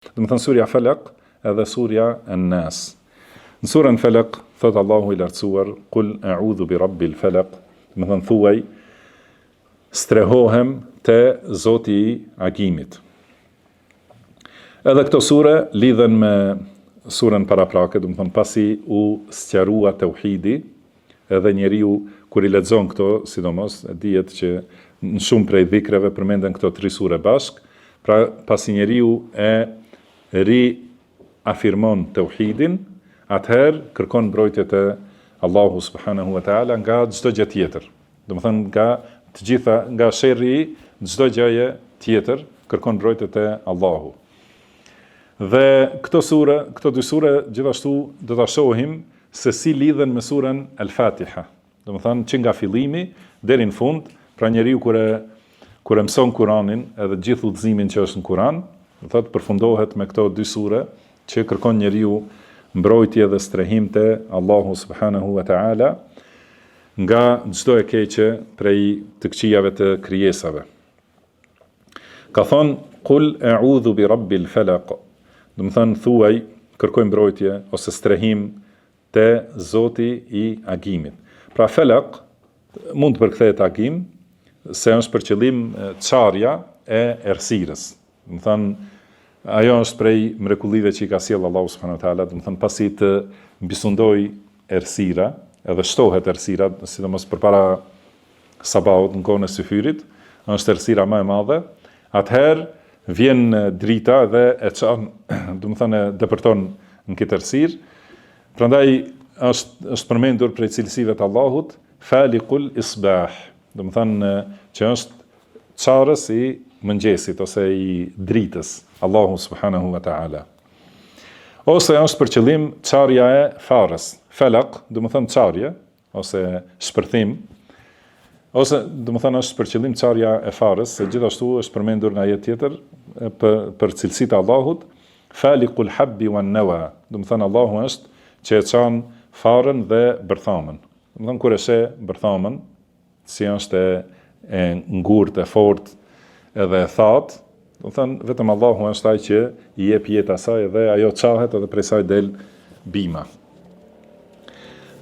Do të thënë surja Falaq edhe surja An-Nas. Në surën Falaq thot Allahu i lartësuar: "Qul a'udhu bi rabbil falaq", do të thënë thuaj strehohem te Zoti i agimit. Edhe këto sure lidhen me surën paraprake, do të thënë pasi u sqarua tauhidi, edhe njeriu kur i lexon këto, sidomos dihet që në shumë prej dhikreve përmenden këto 3 sure bashk, pra pasi njeriu e afirmon tauhidin, atëherë kërkon mbrojtje te Allahu subhanahu wa taala nga çdo gjë tjetër. Do të thënë nga të gjitha, nga sherri i çdo gjëje tjetër, kërkon mbrojtje te Allahu. Dhe këto 2 sure gjithashtu do ta shohim se si lidhen me surën Al-Fatiha. Do të thënë që nga fillimi deri në fund, pra njeriu kur e mëson Kur'anin edhe gjithë udhëzimin që është në Kur'an, do thotë përfundohet me këto 2 sure që kërkon njeriu mbrojtje dhe strehim te Allahu subhanahu wa taala nga çdo e keqe prej të këqijave të krijesave. Ka thonë: "Qul a'udhu bi rabbil falaq", do të thënë thuaj, kërkoj mbrojtje ose strehim te Zoti i agimit. Pra Falaq mund të përkthehet agim, se është për qëllim çarja e errësirës. Do të thënë ajo është prej mrekullive që i ka sjell Allahu subhanahu wa taala, do të thënë pasi të mbisundoi errësira, edhe shtohet errësira, sidomos përpara sabahut në kohën e syfyrit, është errësira më e madhe. Atëherë vjen drita dhe e çon, do të thënë depërton në këtë errësirë. Prandaj është përmendur prej cilësive të Allahut Faliqul Isbah, do të thënë që është çarës i mëngjesit ose i dritës, Allahu subhanahu wa taala. Ose është për qëllim çarja e farës. Falaq, do të thënë çarje ose shpërthim, ose do të thënë është për qëllim çarja e farës, se gjithashtu është përmendur në ajet tjetër për cilësitë e Allahut, Faliqul Habbi wan Nawa, do të thënë Allahu është që e çan farën dhe bërthamën. Do të thënë kur e she bërthamën, si është e ngurtë, e fortë edhe e thatë, do të thënë vetëm Allahu është ai që i jep jetë asaj dhe ajo çahet edhe prej saj del bima.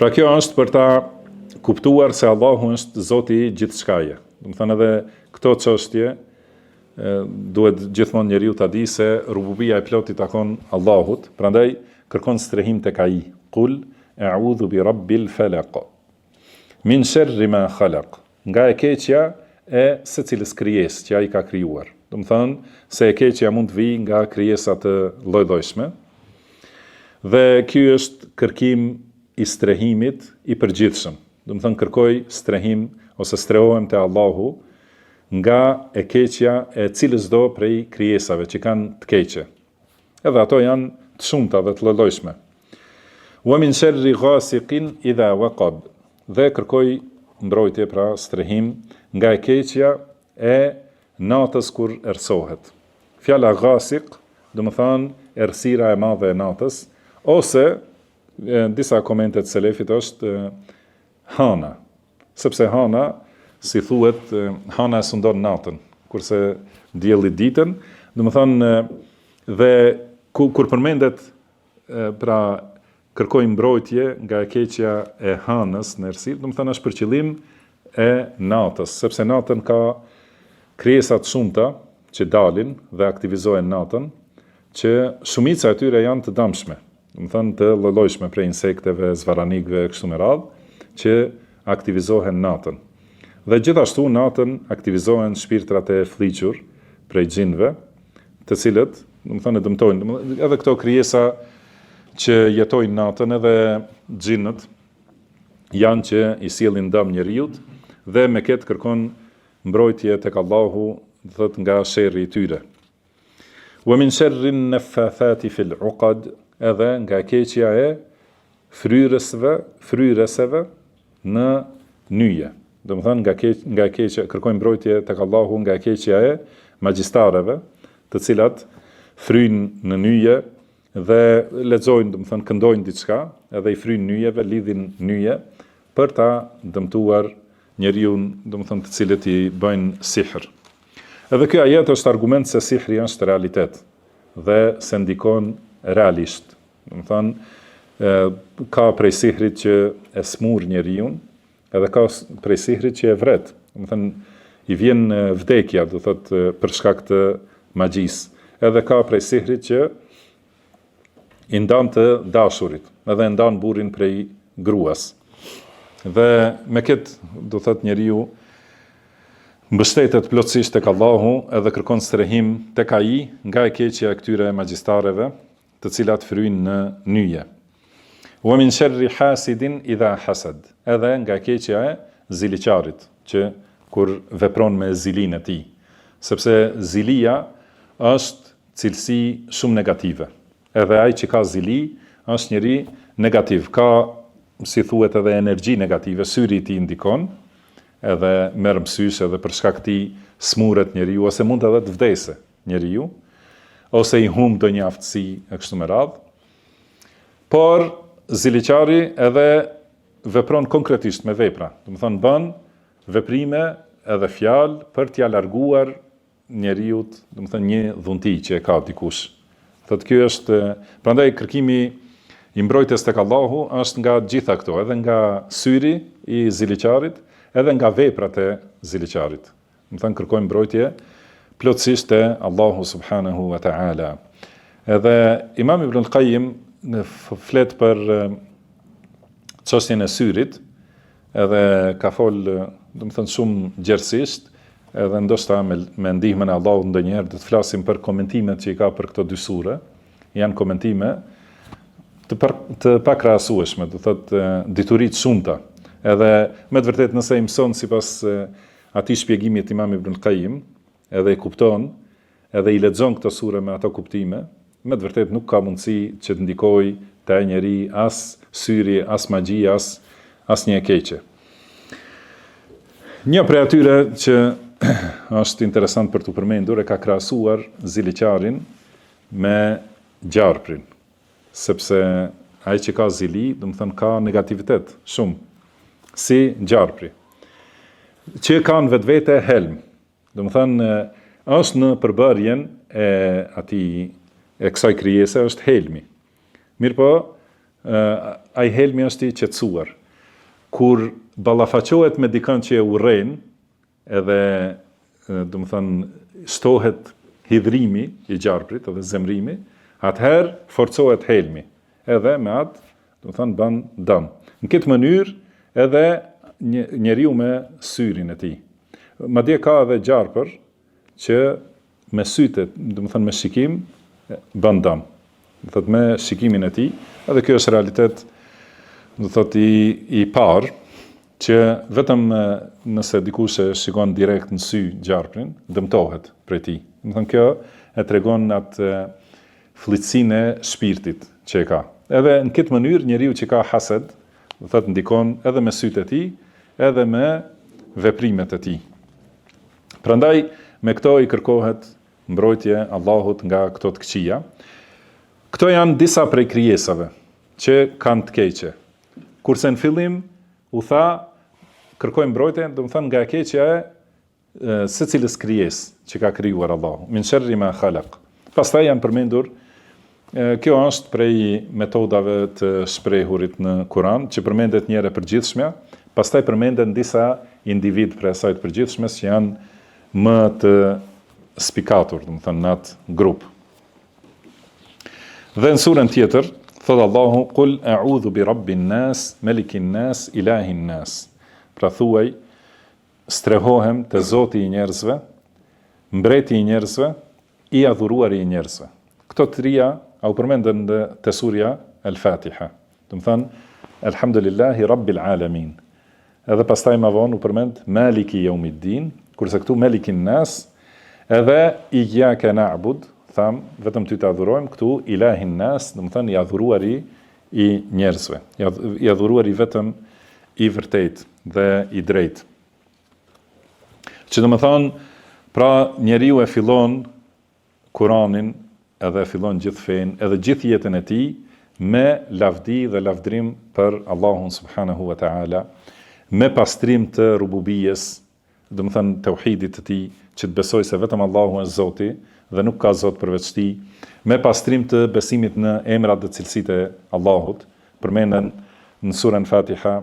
Pra kjo është për ta kuptuar se Allahu është Zoti i gjithçkaje. Do të thënë edhe këto çështje duhet gjithmonë njeriu ta di se rububia e plot i takon Allahut, prandaj kërkon strehim tek ai. Qul a'udhu bi rabbil falaq min sharri ma khalaq, nga e keqja e secilës krijesë që ai ka krijuar. Do të thënë se e keqja mund të vijë nga krijesa të lloj-llojshme. Dhe ky është kërkim i strehimit i përgjithshëm. Do të thënë kërkoj strehim ose strehohem te Allahu nga e keqja e cilës do prej krijesave që kanë të keqe. Edhe ato janë të shumta dhe të lloj-llojshme. Wa min sharri ghasiqin idha waqab, dhe kërkoj mbrojtje, pra strehim nga e keqja e natës kur errësohet. Fjala ghasiq do të thonë errësira e madhe e natës, ose disa komente të selefit është hana, sepse hana, si thuhet, hana e sundon natën, kurse dielli ditën. Do të thonë dhe kur përmendet pra kërkoj mbrojtje nga e keqja e hanës në errësirë, do të thonë është për qëllim e natës, sepse natën ka krijesa të shumta që dalin dhe aktivizohen natën, që shumica e tyre janë të dëmshme, do të thënë të lloj-llojshme, prej insekteve, zvaranikëve, kështu me radhë, që aktivizohen natën. Dhe gjithashtu natën aktivizohen shpirtrat e fliqur prej xhinëve, të cilët, do të thënë, dëmtojnë edhe këto krijesa që jetojnë natën, edhe xhinët janë që i sjellin dëm njeriut, dhe me këtë kërkon mbrojtje tek Allahu, thot nga sherri i tyre. Wa min sharri an-naffathati fil 'uqad, edhe nga keqja e fryrëseve në nyje. Do të thënë nga keqja, kërkojmë mbrojtje tek Allahu nga keqja e magjistarëve, të cilat fryjnë në nyje dhe lexojnë, do të thënë këndojnë diçka, edhe i fryjnë nyjeve, lidhin nyje për ta dëmtuar njeriu, do të thënë të cilët i bëjnë sihr. Edhe ky ajet është argument se sihri është realitet. dhe se ndikon realisht. Do të thonë, ka prej sihrit që e smur njeriu, edhe ka prej sihrit që e vret. Do të thonë, i vjen vdekja, do thotë për shkak të magjisë. Edhe ka prej sihrit që i ndan të dashurit, edhe ndan burrin prej gruas. Dhe me këtë, do thotë, njeriu mbështetet plotësisht tek Allahu edhe kërkon strehim tek ai nga e keqja e këtyre magjistareve, të cilat fryjnë në nyje. Wa min sharri hasidin idha hasad. Edhe nga e keqja e ziliqarit, që kur vepron me zilin e tij. Sepse zilia është cilësi shumë negative. Edhe ai që ka zili është njeri negativ. Ka, si thuhet, edhe energji negative, syri i tij ndikon, edhe merr mësysh edhe për shkak të smuret njeriu, ose mund edhe të vdesë njeriu, ose i humb ndonjë aftësi e kështu me radhë. Por ziliqari edhe vepron konkretisht me vepra. Do të thonë bën veprime edhe fjalë për t'ia larguar njeriut, do të thonë një dhunti që e ka dikush. Thotë ky është, prandaj kërkimi i mbrojtjes tek Allahu është nga gjitha këto, edhe nga syri i ziliqarit, edhe nga veprat e ziliqarit. Do të thonë kërkojmë mbrojtje plotësisht te Allahu subhanahu wa ta'ala. Edhe Imam Ibn al-Qayyim flet për çështjen e syrit, edhe ka fol, do të thënë, shumë gjerësisht, edhe ndoshta me ndihmën e Allahut ndonjëherë do të flasim për komentimet që i ka për këto dy sure. Janë komentime të pakrahasueshme, do thotë dituritë shumta. Edhe me të vërtetë nëse i mëson sipas atij shpjegimit Imam Ibn al-Qayyim, edhe i kupton, edhe i lexon këto sure me ato kuptime, me të vërtetë nuk ka mundësi që të ndikojë te ai njeri as syri, as magji, as një e keqe. Një prej atyre që është interesant për të përmendur e ka krahasuar ziliqarin me gjarprin, sepse ai që ka zili, do të thënë, ka negativitet shumë, si gjarpri, që ka në vetvete helm. Do të thënë, është në përbërjen e atij e kësaj krijese është helmi. Mirëpo, ai helmi është i qetësuar. Kur ballafaqohet me dikën që e urren, edhe do të thënë shtohet hidhrimi i gjarprit edhe zemrimi, atëherë forcohet helmi. Edhe me atë, do të thënë, bën dëm. Në këtë mënyrë edhe njeriu me syrin e tij. Madje ka edhe gjarpër që me sytë, do të thënë me shikim, bën dëm. Do thotë me shikimin e tij, edhe kjo është realitet, do thotë i parë, që vetëm nëse dikush e shikon direkt në sy gjarprin, dëmtohet prej tij. Do thënë kjo e tregon atë fllitësinë e shpirtit që e ka. Edhe në këtë mënyrë njeriu që ka hased, do thotë ndikon edhe me sytë e tij, edhe me veprimet e tij. Prandaj me këto i kërkohet mbrojtje Allahut nga këto të këqija. Këto janë disa prej krijesave që kanë të keqe. Kurse në fillim u tha kërkojmë mbrojtje, do të thënë nga e keqja e secilës krijesë që ka krijuar Allahu. Min sharri ma khalaq. Pastaj janë përmendur, kjo është prej metodave të shprehurit në Kur'an, që përmendet një herë e përgjithshme, pastaj përmenden disa individ prej asaj të përgjithshmes që janë më të spikatur, do të thënë në atë grup. Dhe në surën tjetër, thotë Allahu, "Qul a'udhu bi rabbin nas, malikin nas, ilahin nas." Pra thuaj, strehohem te Zoti i njerëzve, mbreti i njerëzve, i adhuruari i njerëzve. Këto trija au përmenden te surja Al-Fatiha. Do të thënë, Elhamdulillahi Rabbil Alamin. Edhe pastaj më vonë u përmend Maliki Yawmiddin, kurse këtu Malikin Nas, edhe Iyyaka na'bud, tham vetëm ty të adhurojmë, këtu Ilahin Nas, do të thënë i adhuruari i njerëzve, i adhuruari vetëm i vërtet dhe i drejt. Që do të thënë, pra njeriu e fillon Kur'anin, edhe fillon gjithë fenë, edhe gjithë jetën e tij me lavdi dhe lavdrim për Allahun subhanahu wa ta'ala, me pastrim të rububijes, do të thënë tauhidit të tij, që të besoj se vetëm Allahu është Zoti dhe nuk ka Zot përveç tij, me pastrim të besimit në emrat dhe cilësitë e Allahut, përmenden në surën Fatiha,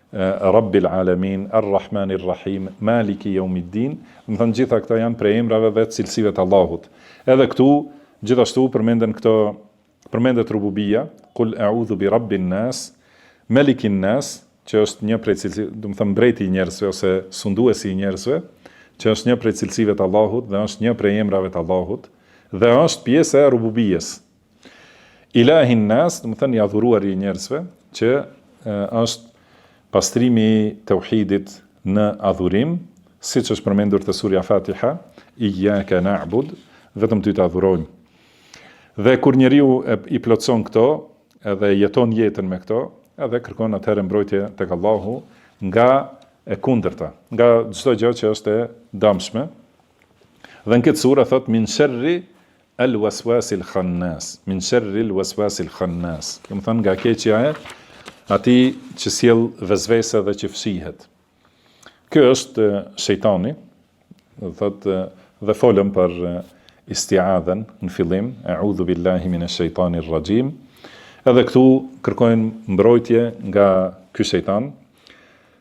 Rabbil Alamin, Ar-Rahmanir Rahim, Maliki Yawmiddin, do të thënë gjitha këto janë prej emrave dhe cilësive të Allahut. Edhe këtu gjithashtu përmendet rububia, Qul a'udhu bi rabbin nas, Malikin nas, që është një prej cilësive, do të thënë mbreti i njerëzve ose sunduesi i njerëzve, që është një prej cilësive të Allahut dhe është një prej emrave të Allahut dhe është pjesë e rububijes. Ilahin nas, do të thënë i adhuruar i njerëzve, që është pastrimi i tauhidit në adhurim, siç është përmendur te surja Fatiha, Iyyaka na'bud, vetëm ty të adhurojmë. Dhe kur njeriu i plotson këto, edhe jeton jetën me këto, edhe kërkon atëherë mbrojtje tek Allahu nga e kundërta, nga çdo gjë që është e dëmshme. Dhe në këtë sure thot min sharri al-waswasil khannas, min sharri al-waswasil khannas. Do të thonë nga keqja e atij që sjell vezvese dhe që fshihet. Ky është shejtani, do thotë dhe folëm për isti'adhen në fillim, a'udhu billahi minash shaitanir rajim. Edhe këtu kërkojnë mbrojtje nga ky shejtan,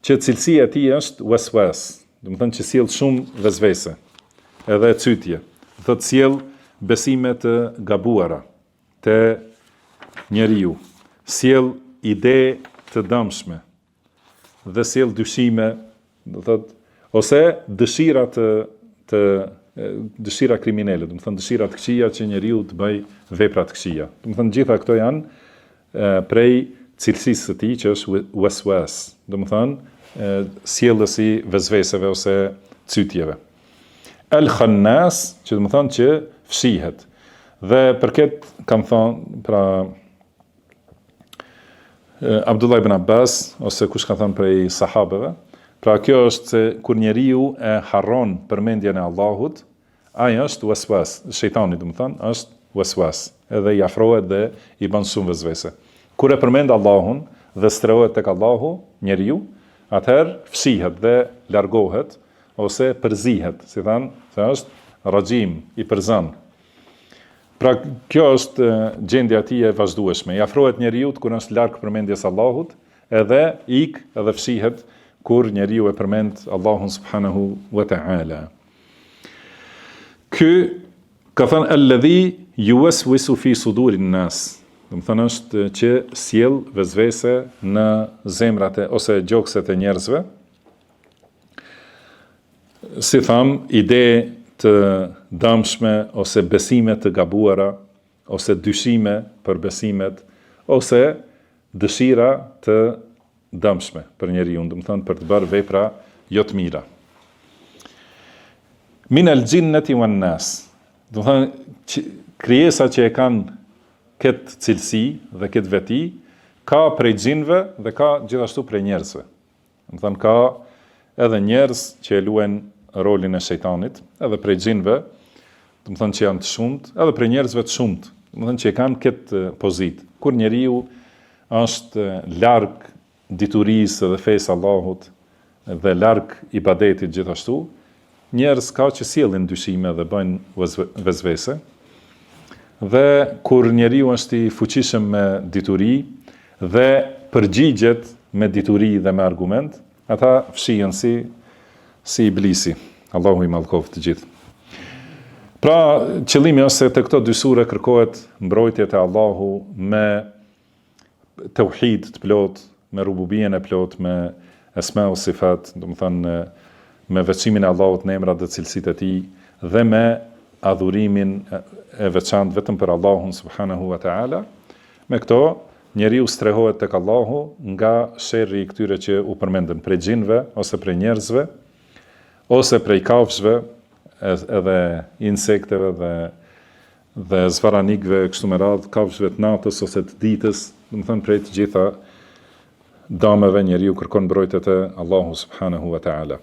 që cilësia e tij është waswas, do të thonë që sjell shumë vezvese, edhe cytje. Do thotë sjell besime të gabuara te njeriu, sjell ide të dëmshme dhe sjell dyshime, do thotë ose dëshira dëshira kriminale, do të thonë dëshira të këqija që njeriu të bëj vepra të këqija. Do të thonë gjitha këto janë prej cilësisë së tij që është waswas, do të thonë sjellësi vezveseve ose cytjeve. Al-Khannas, që do të thonë që fshihet. Dhe për këtë kam thonë, pra Abdullah ibn Abbas, ose kush ka thënë prej sahabeve, pra kjo është se kur njeriu e harron përmendjen e Allahut, ai është waswas, shejtani do të thonë, është waswas, edhe i afrohet dhe i bën shumë vezvese. Kur e përmend Allahun dhe strehohet tek Allahu, njeriu, atëherë fshihet dhe largohet ose përzihet, si thanë, se është rajim, i përzan. Pra kjo është gjendja e tij e vazhdueshme. I afrohet njeriu kur është larg përmendjes Allahut, edhe ik edhe fshihet kur njeriu e përmend Allahun subhanahu wa ta'ala. Ky ka thënë alladhi yuwaswisu fi sudurin nas. Do të thonë është që sjell vezvese në zemrat ose gjokset e njerëzve. Si tham, ide të dëmshme ose besime të gabuara ose dyshime për besimet ose dëshira të dëmshme për njeriu, do të thonë për të bërë vepra jo të mira. Min al-jinnati wan nas. Do të thonë krijesa që e kanë këtë cilësi dhe këtë veti, ka prej xhinëve dhe ka gjithashtu prej njerëzve. Do të thonë ka edhe njerëz që e luajnë rolin e shejtanit, edhe prej xhinëve, do të thonë që janë të shumt, edhe prej njerëzve të shumt, do të thonë që e kanë këtë pozitë. Kur njeriu është larg diturisë dhe fesë Allahut dhe larg ibadetit gjithashtu, njerëz ka që sjellin dyshime dhe bëjnë vezvese. Dhe kur njeriu është i fuqishëm me dituri dhe përgjigjet me dituri dhe me argument, ata fshihen si iblisi. Allahu i mallkoft të gjithë. Pra, qëllimi është se të këto dy sure kërkohet mbrojtje te Allahu me tauhid të plot, me rububien e plot, me esma u sifat, do të thënë me veçimin e Allahut në emrat dhe cilësitë e tij dhe me adhurimin e veçantë vetëm për Allahun subhanahu wa ta'ala. Me këto njeriu strehohet tek Allahu nga sherri i këtyre që u përmendën, prej xhinëve ose prej njerëzve, ose prej kafshëve, edhe insekteve dhe zvaranikëve kështu me radhë, kafshëve të natës ose të ditës, do të thënë prej të gjitha dëmeve njeriu kërkon mbrojtje te Allahu subhanahu wa ta'ala.